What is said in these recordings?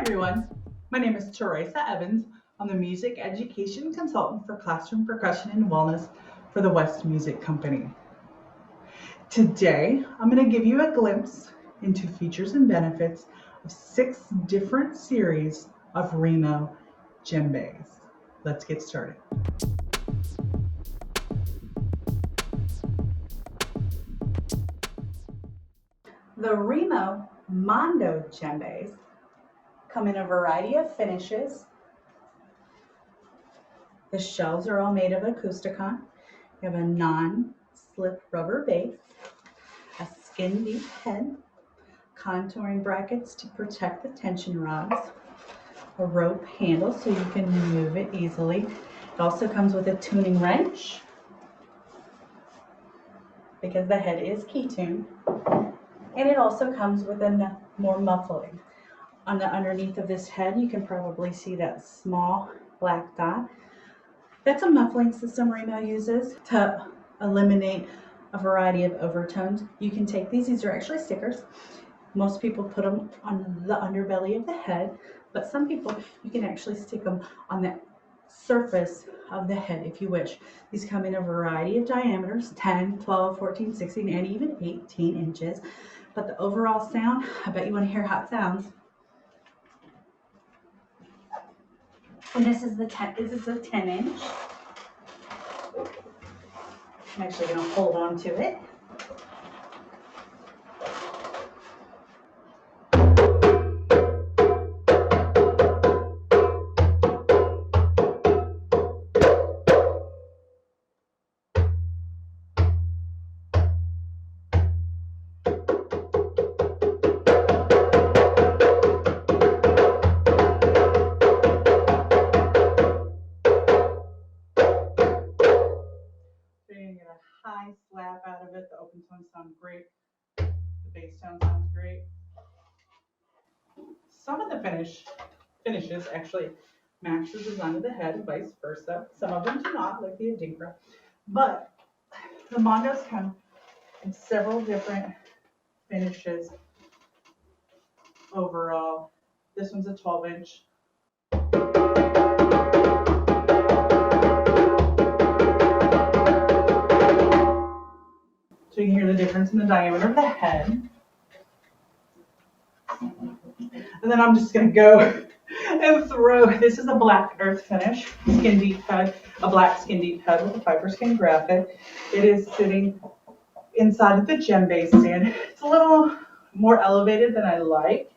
everyone, my name is Teresa Evans. I'm the Music Education Consultant for Classroom Percussion and Wellness for the West Music Company. Today, I'm going to give you a glimpse into features and benefits of 6 different series of Remo Djembes. Let's get started. The Remo Mondo Djembes come in a variety of finishes. The shells are all made of acousticon. You have a non-slip rubber base, a skin deep head, contouring brackets to protect the tension rods, a rope handle so you can move it easily. It also comes with a tuning wrench because the head is key tuned, and it also comes with more muffling. On the underneath of this head, you can probably see that small black dot. That's a muffling system Remo uses to eliminate a variety of overtones. You can take these are actually stickers. Most people put them on the underbelly of the head, but some people, you can actually stick them on the surface of the head if you wish. These come in a variety of diameters, 10, 12, 14, 16, and even 18 inches. But the overall sound, I bet you want to hear how it sounds. And this is a 10 inch. I'm actually going to hold on to it. Get a high slap out of it. The open tones sound great. The bass tone sounds great. Some of the finishes actually match the design of the head, vice versa. Some of them do not, like the Adinkra. But the Mondos come in several different finishes overall. This one's a 12 inch. So you can hear the difference in the diameter of the head. And then I'm just going to go and throw, this is a black earth finish, skin deep head, a black skin deep head with a fiber skin graphic. It is sitting inside of the Djembe stand. It's a little more elevated than I like.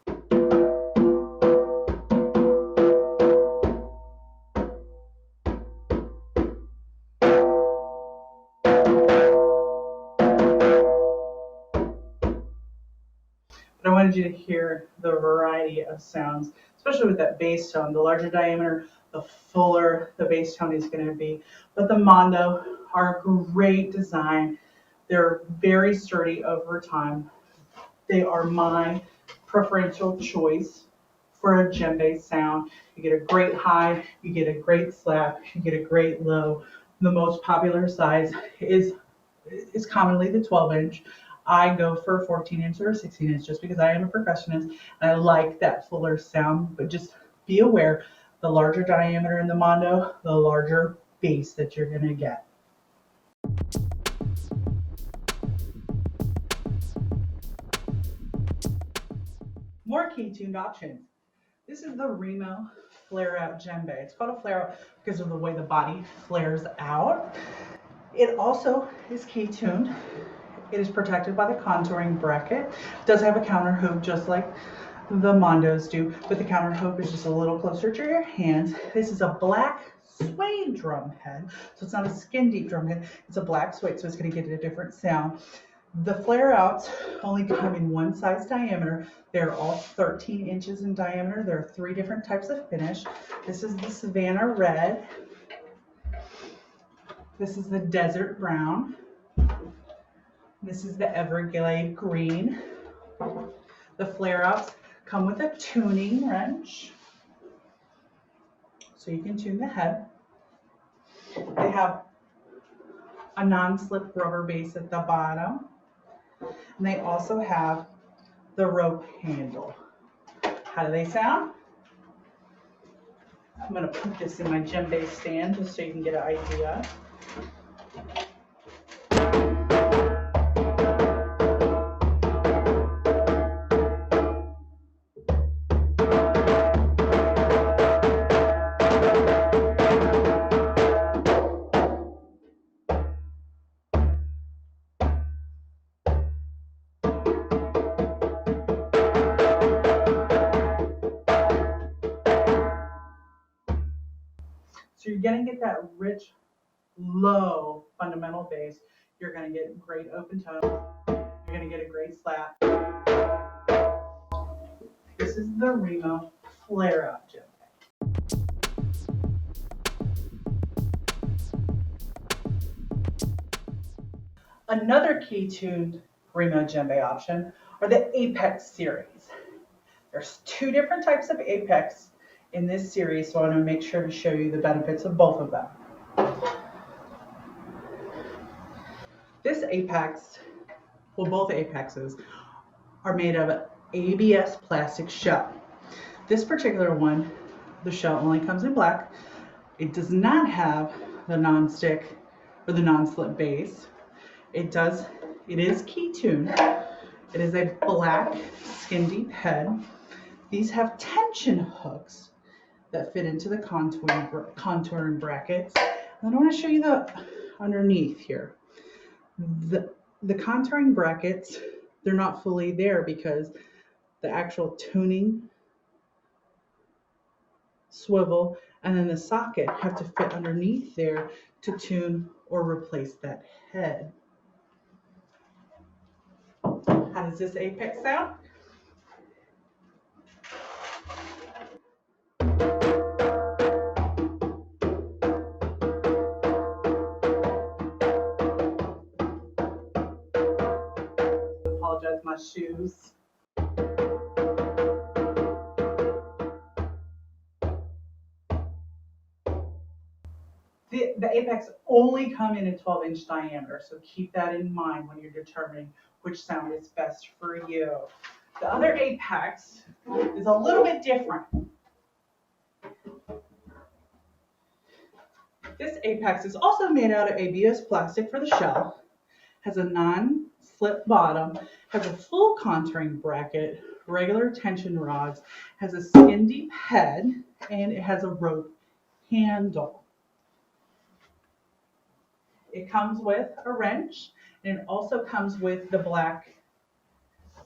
But I wanted you to hear the variety of sounds, especially with that bass tone. The larger diameter, the fuller the bass tone is going to be. But the Mondo are a great design. They're very sturdy over time. They are my preferential choice for a djembe sound. You get a great high, you get a great slap, you get a great low. The most popular size is commonly the 12 inch. I go for a 14 inch or a 16 inch just because I am a percussionist and I like that fuller sound. But just be aware, the larger diameter in the Mondo, the larger bass that you're going to get. More key tuned options. This is the Remo Flareout Djembe. It's called a flare out because of the way the body flares out. It also is key tuned. It is protected by the contouring bracket. It does have a counter hoop just like the Mondos do, but the counter hoop is just a little closer to your hands. This is a black suede drum head, so it's not a skin deep drum head. It's a black suede, so it's going to get a different sound. The flare outs only come in one size diameter. They're all 13 inches in diameter. There are 3 different types of finish. This is the Savannah Red. This is the Desert Brown. This is the Everglade Green. The flare outs come with a tuning wrench, so you can tune the head. They have a non-slip rubber base at the bottom. And they also have the rope handle. How do they sound? I'm going to put this in my djembe stand just so you can get an idea. So you're going to get that rich, low fundamental bass. You're going to get great open tone. You're going to get a great slap. This is the Remo Flareout Djembe. Another key-tuned Remo Djembe option are the Apex series. There's two different types of Apex in this series, so I want to make sure to show you the benefits of both of them. This Apex, well, both Apexes are made of ABS plastic shell. This particular one, the shell only comes in black. It does not have the non-stick or the non-slip base. It is key tuned. It is a black skin deep head. These have tension hooks that fit into the contouring brackets. And I want to show you the underneath here. The contouring brackets, they're not fully there because the actual tuning swivel and then the socket have to fit underneath there to tune or replace that head. How does this Apex sound? Apologize, my shoes. The Apex only come in a 12-inch diameter, so keep that in mind when you're determining which sound is best for you. The other Apex is a little bit different. This Apex is also made out of ABS plastic for the shell, has a non-slip bottom, has a full contouring bracket, regular tension rods, has a skin deep head, and it has a rope handle. It comes with a wrench, and it also comes with the black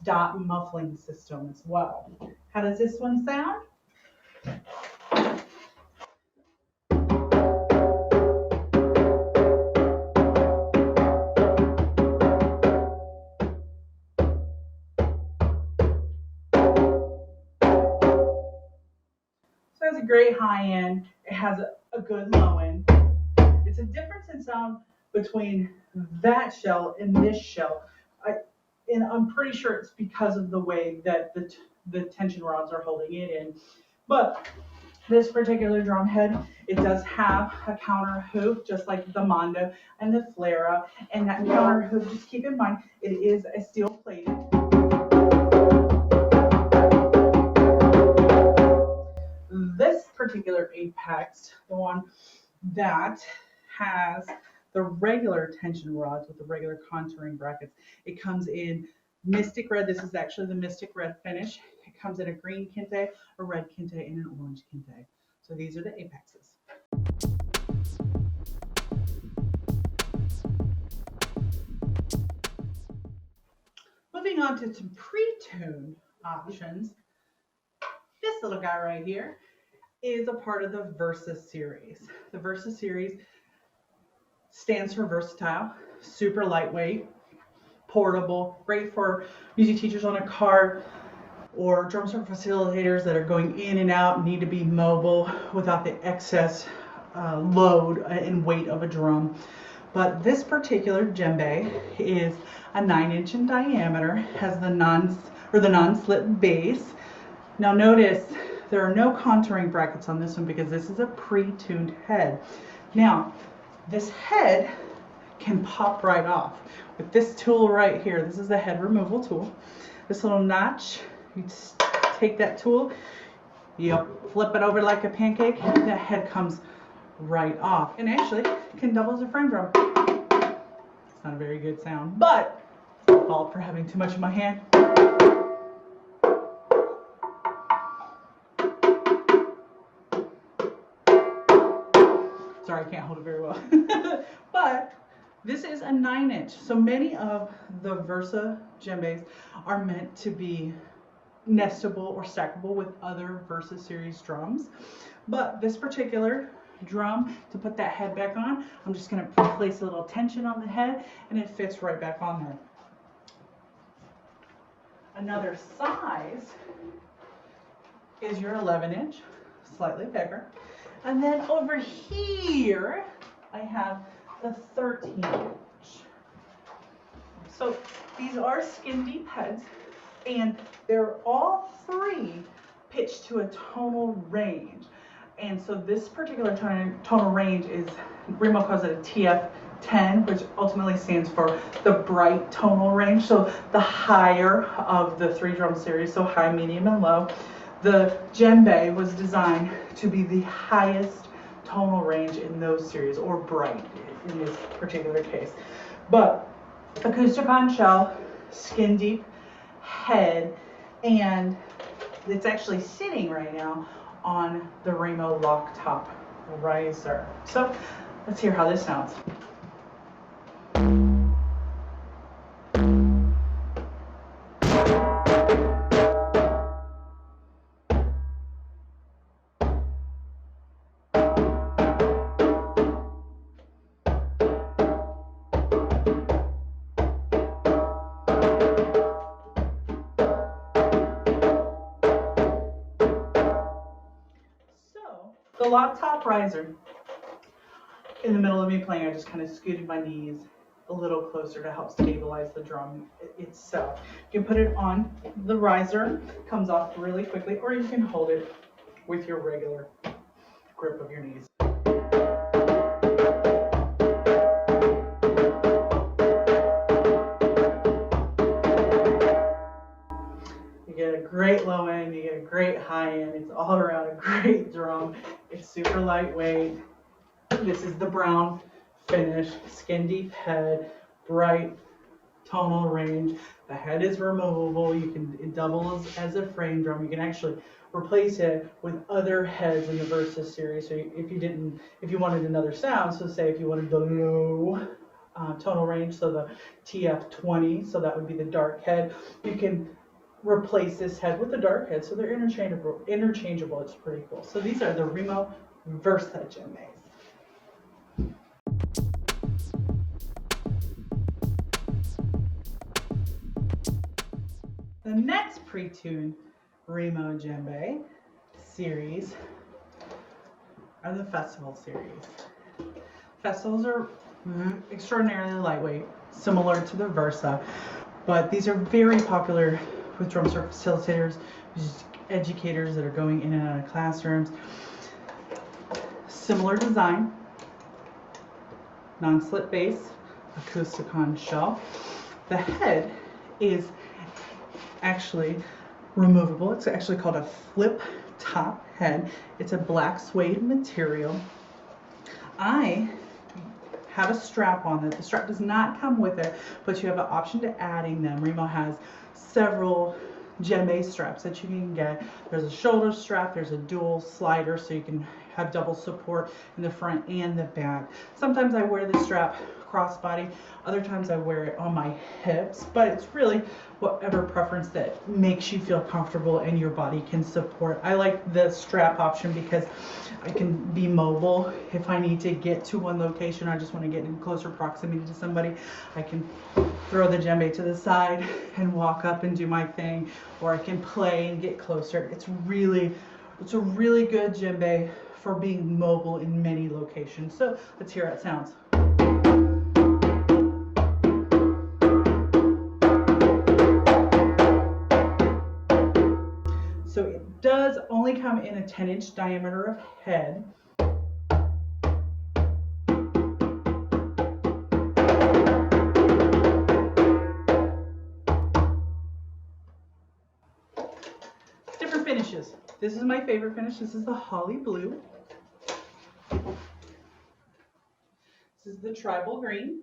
dot muffling system as well. How does this one sound? So it has a great high end. It has a good low end. It's a difference in sound between that shell and this shell. And I'm pretty sure it's because of the way that the tension rods are holding it in. But this particular drum head, it does have a counter hoop, just like the Mondo and the Flareout. And that counter hoop, just keep in mind, it is a steel plated. This particular Apex, the one that has the regular tension rods with the regular contouring brackets, it comes in Mystic Red. This is actually the Mystic Red finish. It comes in a green kente, a red kente, and an orange kente. So these are the Apexes. Moving on to some pre-tuned options. This little guy right here is a part of the Versa series. The Versa series stands for versatile, super lightweight, portable, great for music teachers on a cart or drum circle facilitators that are going in and out, need to be mobile without the excess load and weight of a drum. But this particular djembe is a 9-inch in diameter, has the non-slip base. Now notice there are no contouring brackets on this one because this is a pre-tuned head. Now this head can pop right off with this tool right here. This is the head removal tool. This little notch, you take that tool, You flip it over like a pancake, that head comes right off, and actually can double as a frame drum. It's not a very good sound, but it's my fault for having too much in my hand. Sorry, I can't hold it very well. But this is a 9-inch. So many of the Versa djembes are meant to be nestable or stackable with other Versa series drums. But this particular drum, to put that head back on, I'm just going to place a little tension on the head and it fits right back on there. Another size is your 11-inch, slightly bigger. And then over here, I have the 13-inch. So these are skin deep heads, and they're all three pitched to a tonal range. And so this particular tonal range is, Remo calls it a TF10, which ultimately stands for the bright tonal range. So the higher of the 3 drum series, so high, medium, and low. The djembe was designed to be the highest tonal range in those series, or bright in this particular case. But acoustic on shell, skin deep head, and it's actually sitting right now on the Remo lock top riser. So let's hear how this sounds. The lock top riser, in the middle of me playing, I just kind of scooted my knees a little closer to help stabilize the drum itself. You can put it on the riser, comes off really quickly, or you can hold it with your regular grip of your knees. You get a great low end, you get a great high end. It's all around a great drum. It's super lightweight. This is the brown finish, skin deep head, bright tonal range. The head is removable. It doubles as a frame drum. You can actually replace it with other heads in the Versa series. So if you wanted another sound, so say if you wanted the low tonal range, so the TF20, so that would be the dark head, you can replace this head with the dark head, so they're interchangeable. It's pretty cool. So these are the Remo Versa Djembes. The next pre-tuned Remo Djembe series are the festival series. Festivals are extraordinarily lightweight, similar to the Versa, but these are very popular with drum circuit facilitators, educators that are going in and out of classrooms. Similar design, non-slip bass, acoustic on shell. The head is actually removable. It's actually called a flip top head. It's a black suede material. I have a strap on it. The strap does not come with it, but you have an option to adding them. Remo has several djembe straps that you can get. There's a shoulder strap, there's a dual slider, so you can have double support in the front and the back. Sometimes I wear the strap crossbody, other times I wear it on my hips, but it's really whatever preference that makes you feel comfortable and your body can support. I like the strap option because I can be mobile. If I need to get to one location, I just want to get in closer proximity to somebody, I can throw the djembe to the side and walk up and do my thing, or I can play and get closer. It's a really good djembe for being mobile in many locations. So let's hear how it sounds. So it does only come in a 10-inch diameter of head. Different finishes. This is my favorite finish. This is the holly blue. This is the tribal green.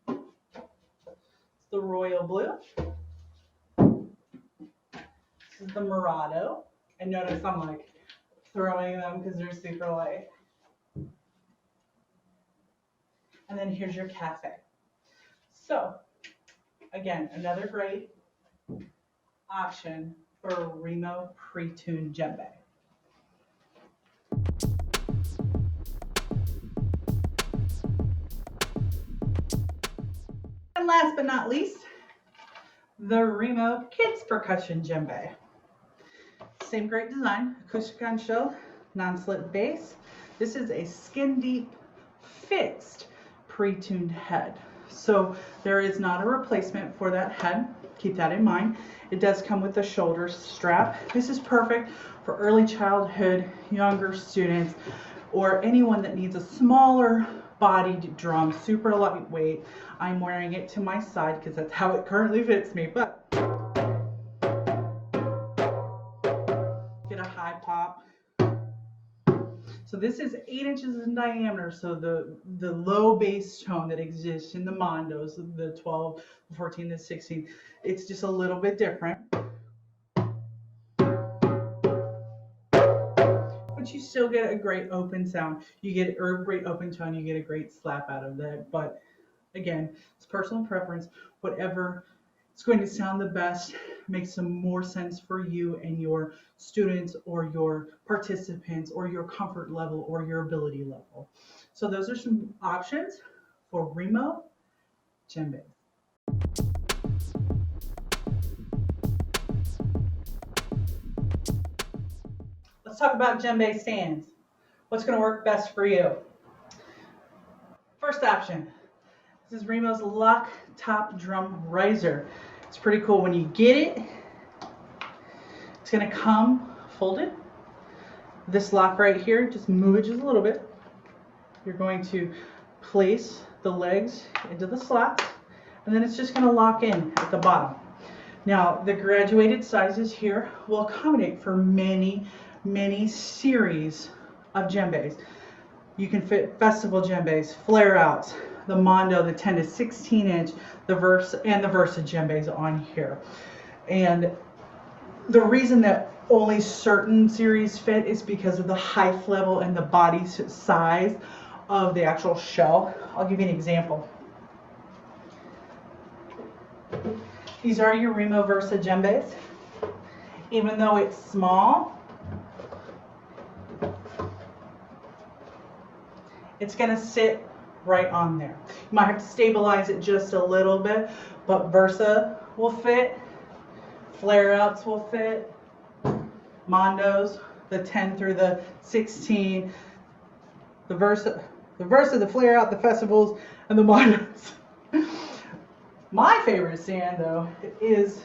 It's the royal blue. This is the Murado. And notice I'm like throwing them because they're super light. And then here's your cafe. So again, another great option for a Remo pre-tuned djembe. And last but not least, the Remo Kids Percussion Djembe. Same great design, acoustic on shell, non-slip bass. This is a skin deep fixed pre-tuned head. So there is not a replacement for that head. Keep that in mind. It does come with a shoulder strap. This is perfect for early childhood, younger students, or anyone that needs a smaller bodied drum, super lightweight. I'm wearing it to my side because that's how it currently fits me, but get a high pop. So this is 8 inches in diameter, so the low bass tone that exists in the Mondos, the 12, the 14, the 16, it's just a little bit different. But you still get a great open sound. You get a great open tone, you get a great slap out of that. But again, it's personal preference. Whatever it's going to sound the best, makes some more sense for you and your students or your participants or your comfort level or your ability level. So those are some options for Remo Djembes. Let's talk about Djembe Stands. What's going to work best for you? First option. This is Remo's lock top drum riser. It's pretty cool. When you get it, it's going to come folded. This lock right here, just move it just a little bit. You're going to place the legs into the slots, and then it's just going to lock in at the bottom. Now, the graduated sizes here will accommodate for many series of djembes. You can fit festival djembes, Flareouts, the Mondo, the 10 to 16 inch, the Versa djembes on here. And the reason that only certain series fit is because of the height level and the body size of the actual shell. I'll give you an example. These are your Remo Versa djembes. Even though it's small, it's going to sit right on there. You might have to stabilize it just a little bit, but Versa will fit, Flareouts will fit, Mondos, the 10 through the 16, the Versa, the Flareout, the festivals, and the Mondos. My favorite stand, though, is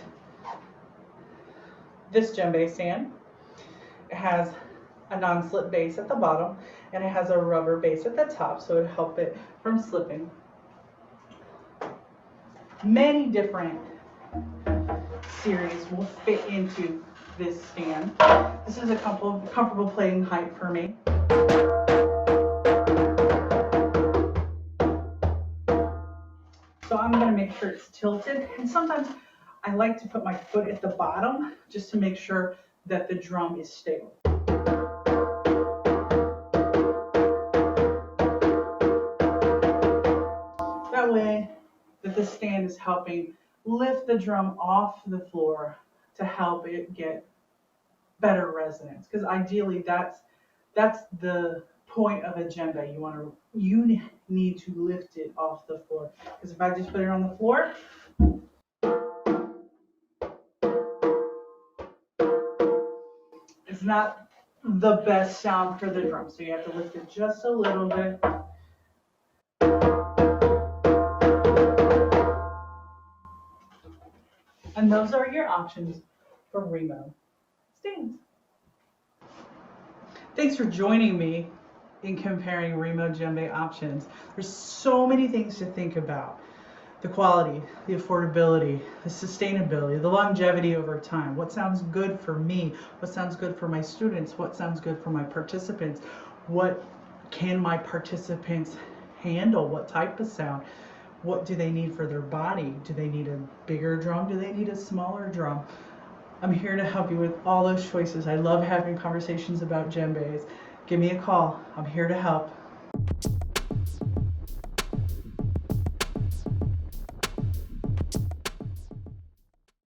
this djembe stand. It has a non-slip base at the bottom, and it has a rubber base at the top, so it will help it from slipping. Many different series will fit into this stand. This is a comfortable playing height for me. So I'm going to make sure it's tilted, and sometimes I like to put my foot at the bottom just to make sure that the drum is stable. That way that the stand is helping lift the drum off the floor to help it get better resonance, because ideally that's the point of a djembe. You need to lift it off the floor, because if I just put it on the floor, it's not the best sound for the drum. So you have to lift it just a little bit. And those are your options for Remo stands. Thanks for joining me in comparing Remo Djembe options. There's so many things to think about. the quality, the affordability, the sustainability, the longevity over time. What sounds good for me? What sounds good for my students? What sounds good for my participants? What can my participants handle? What type of sound? What do they need for their body? Do they need a bigger drum? Do they need a smaller drum? I'm here to help you with all those choices. I love having conversations about djembes. Give me a call. I'm here to help.